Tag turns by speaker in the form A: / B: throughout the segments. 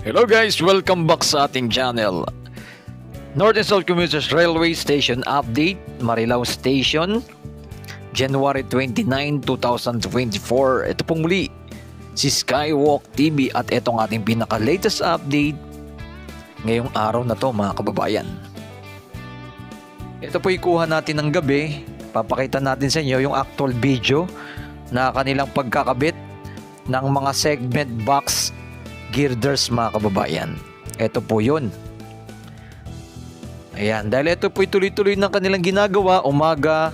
A: Hello guys, welcome back sa ating channel. North and South Commuters Railway Station Update, Marilao Station, January 29, 2024. Ito pong muli, si Skywalk TV at itong ating pinaka-latest update ngayong araw na to mga kababayan. Ito po ikuha natin ng gabi, papakita natin sa inyo yung actual video na kanilang pagkakabit ng mga segment box girders mga kababayan. Ito po yun. Ayan, dahil ito po tuloy-tuloy ng kanilang ginagawa, umaga,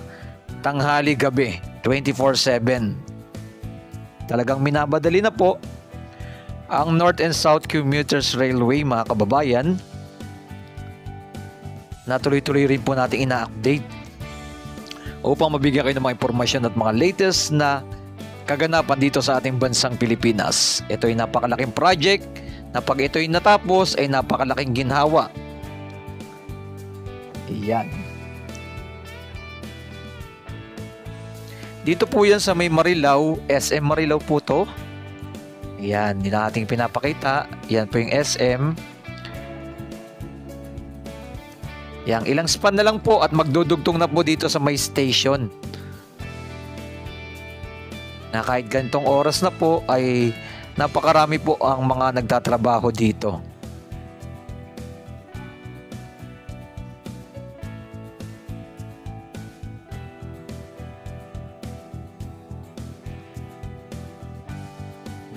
A: tanghali, gabi, 24/7. Talagang minabadali na po ang North and South Commuters Railway mga kababayan, na tuloy-tuloy rin po natin ina-update upang mabigyan kayo ng mga impormasyon at mga latest na kaganapan dito sa ating bansang Pilipinas. Ito ay napakalaking project na pag ito ay natapos ay napakalaking ginhawa. Ayan. Dito po yan sa may Marilao, SM Marilao po to. Ayan, hindi na ating pinapakita. Yan po yung SM. Yang ilang span na lang po at magdudugtong na po dito sa may station. Na kahit ganitong oras na po ay napakarami po ang mga nagtatrabaho dito.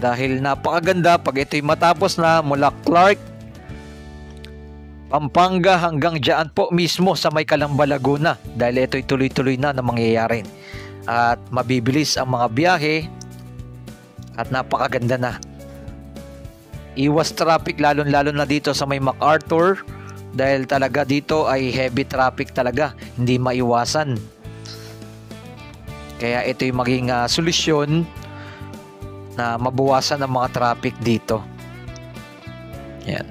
A: Dahil napakaganda pag ito'y matapos na mula Clark, Pampanga hanggang dyan po mismo sa may Calamba, Laguna. Dahil ito'y tuloy-tuloy na mangyayari. At mabibilis ang mga biyahe at napakaganda na. Iwas traffic lalong-lalo na dito sa may MacArthur dahil talaga dito ay heavy traffic talaga, hindi maiwasan. Kaya ito yung maging solusyon na mabawasan ang mga traffic dito. Yan.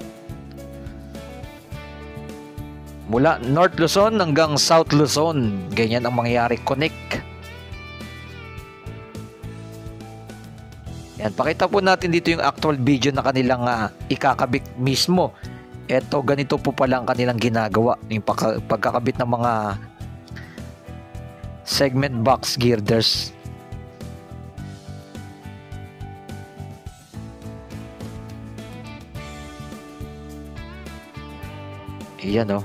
A: Mula North Luzon hanggang South Luzon, ganyan ang mangyayari, connect. Yan, pakita po natin dito yung actual video na kanilang ikakabit mismo. Ito, ganito po pala ang kanilang ginagawa. Yung pagkakabit ng mga segment box girders. Ayan o.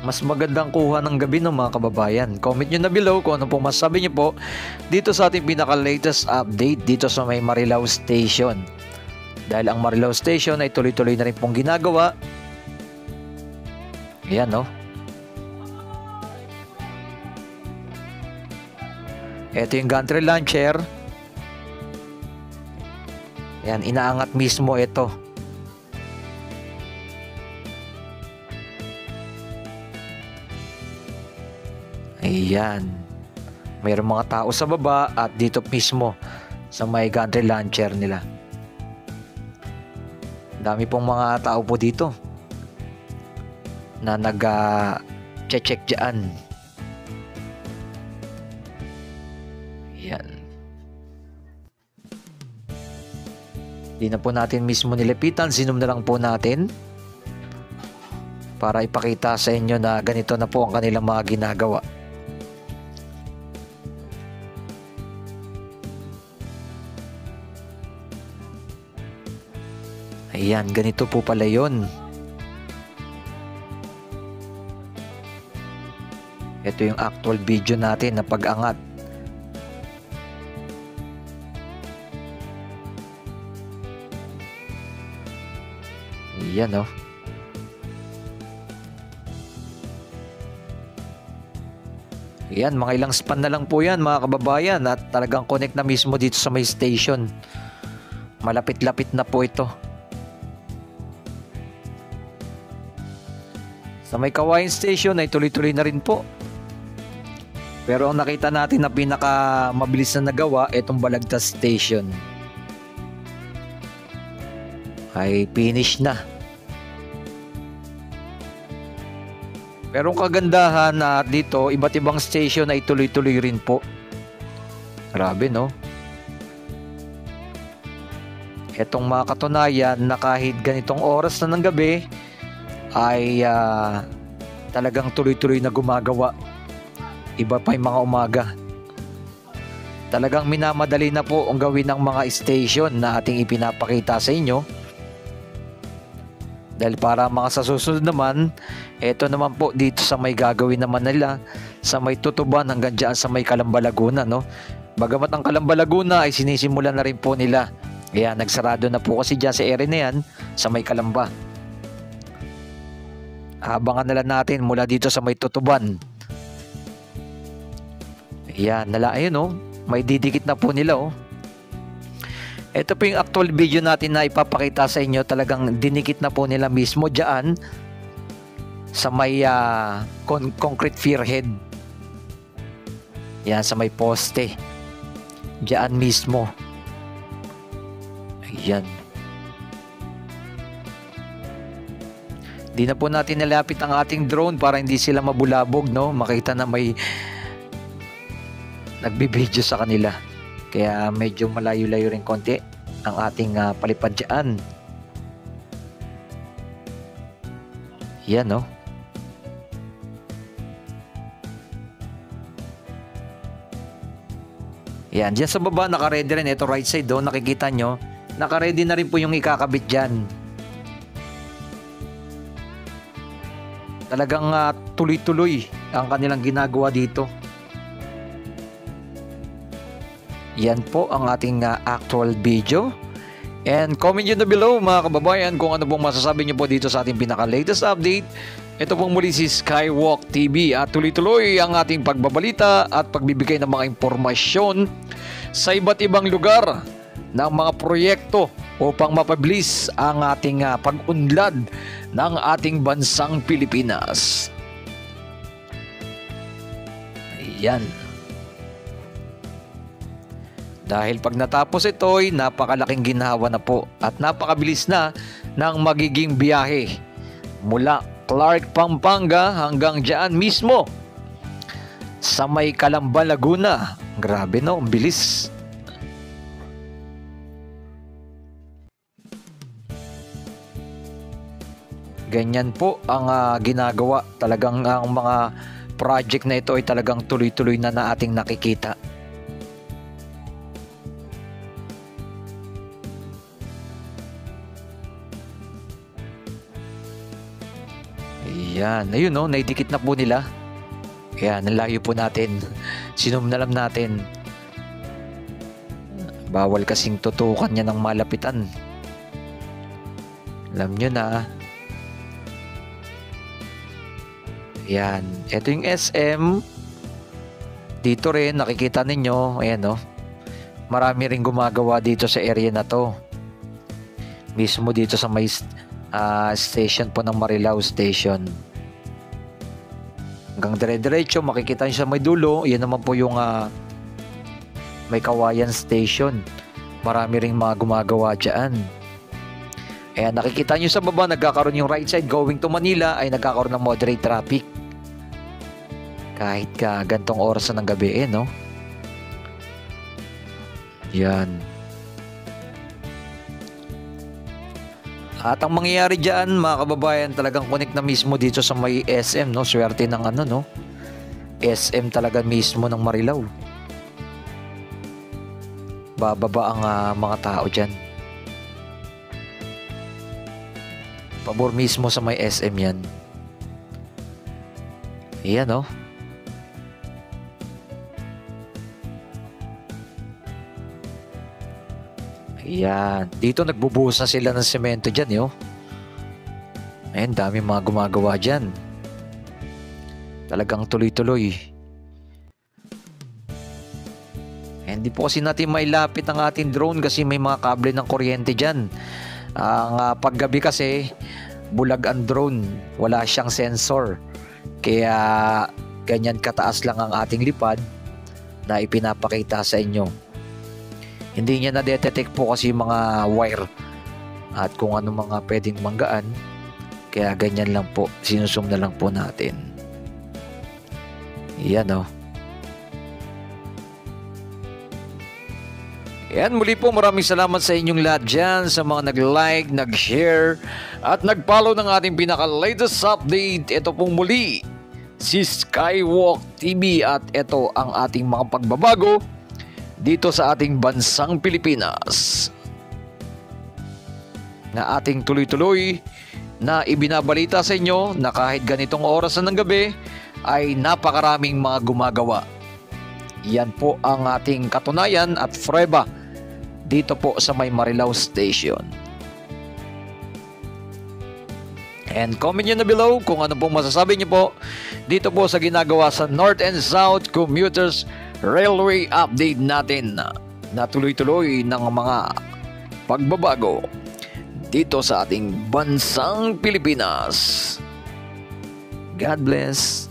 A: Mas magandang kuha ng gabi ng mga kababayan. Comment nyo na below kung ano pong masasabi nyo po dito sa ating pinaka-latest update dito sa may Marilao Station. Dahil ang Marilao Station ay tuloy-tuloy na rin pong ginagawa. Ayan no. Ito yung gantry launcher. Ayan, inaangat mismo ito. Ayan. Mayroong mga tao sa baba at dito mismo sa may gantry launcher nila. Dami pong mga tao po dito na nag-check dyan. Ayan. Di na po natin mismo nilapitan. Zoom na lang po natin para ipakita sa inyo na ganito na po ang kanilang mga ginagawa. Ayan, ganito po pala yun. Ito yung actual video natin na pag-angat. Ayan o. Ayan, mga ilang span na lang po yan mga kababayan at talagang connect na mismo dito sa may station. Malapit-lapit na po ito. Sa may Kawayan Station ay tuloy-tuloy na rin po. Pero ang nakita natin na pinaka mabilis na nagawa, itong Balagtas Station. Ay finish na. Pero ang kagandahan na dito, iba't ibang station ay tuloy-tuloy rin po. Grabe no? Itong mga katunayan na kahit ganitong oras na ng gabi ay talagang tuloy-tuloy na gumagawa. Iba pa yung mga umaga. Talagang minamadali na po ang gawin ng mga station na ating ipinapakita sa inyo. Dahil para mga sa susunod naman, ito naman po dito sa may gagawin naman nila sa may Tutuban hanggang dyan sa may Calamba, Laguna, no? Bagamat ang Calamba, Laguna ay sinisimulan na rin po nila. Kaya nagsarado na po kasi dyan sa area na yan sa may Calamba. Abangan na lang natin mula dito sa may Tutuban. Ayan, ayun, oh. May didikit na po nila, oh. Ito po yung actual video natin na ipapakita sa inyo. Talagang dinikit na po nila mismo dyan sa may concrete spearhead. Yan, sa may poste. Dyan mismo. Ayan. Di na po natin nalapit ang ating drone para hindi sila mabulabog, no? Makita na may nagbibideo sa kanila. Kaya medyo malayo-layo rin konti ang ating palipad dyan. Yan, no? Yan, dyan sa baba naka-ready rin. Ito right side, do, nakikita nyo. Naka-ready na rin po yung ikakabit dyan. Talagang tuloy-tuloy ang kanilang ginagawa dito. Yan po ang ating actual video. And comment nyo na below mga kababayan kung ano pong masasabi nyo po dito sa ating pinaka-latest update. Ito pong muli si Skywalk TV at tuloy-tuloy ang ating pagbabalita at pagbibigay ng mga impormasyon sa iba't ibang lugar ng mga proyekto upang mapabilis ang ating pag-unlad ng ating bansang Pilipinas. Ayan. Dahil pag natapos ito ay napakalaking ginhawa na po at napakabilis na ng magiging biyahe mula Clark, Pampanga hanggang dyan mismo sa may Calamba, Laguna. Grabe, no? Ang bilis. Ganyan po ang ginagawa. Talagang ang mga project na ito ay talagang tuloy-tuloy na ating nakikita. Ayan, ayun, no, naidikit na po nila. Ayan, nalayo po natin. Sinum na lang natin. Bawal kasing tutukan niya ng malapitan. Alam nyo na. Ayan, ito yung SM. Dito rin, nakikita ninyo. Ayan, no. Marami rin gumagawa dito sa area na to. Mismo dito sa may station po ng Marilao Station. Hanggang dire-diretso makikita nyo sa may dulo. Yan naman po yung may Kawayan Station. Marami ring mga gumagawa dyan. Ayan, nakikita nyo sa baba nagkakaroon yung right side going to Manila ay nagkakaroon ng moderate traffic kahit gantong oras na ng gabi, no? Yan. At ang mangyayari dyan, mga kababayan, talagang connect na mismo dito sa may SM, no? Swerte ng no? SM talaga mismo ng Marilao. Bababa ang mga tao dyan. Pabor mismo sa may SM yan. Ayan, no? Ayan. Dito nagbubuhos na sila ng semento dyan, yo. Ayan, dami mga gumagawa dyan. Talagang tuloy-tuloy. Hindi po kasi natin mailapit ang ating drone kasi may mga kable ng kuryente dyan. Ang paggabi kasi, bulag ang drone. Wala siyang sensor. Kaya ganyan kataas lang ang ating lipad na ipinapakita sa inyo. Hindi niya na-detect po kasi mga wire at kung ano mga pwedeng manggaan. Kaya ganyan lang po. Sinusum na lang po natin. Yan, oh. Yan, muli po maraming salamat sa inyong lahat dyan, sa mga nag-like, nag-share, at nag-follow ng ating pinaka-latest update. Ito pong muli, si Skywalk TV, at ito ang ating mga pagbabago dito sa ating bansang Pilipinas na ating tuloy-tuloy na ibinabalita sa inyo na kahit ganitong oras na ng gabi ay napakaraming mga gumagawa. Yan po ang ating katunayan at prueba dito po sa May Marilao Station. And comment nyo na below kung ano pong masasabi nyo po dito po sa ginagawa sa North and South Commuters Railway update natin na tuloy-tuloy ng mga pagbabago dito sa ating bansang Pilipinas. God bless.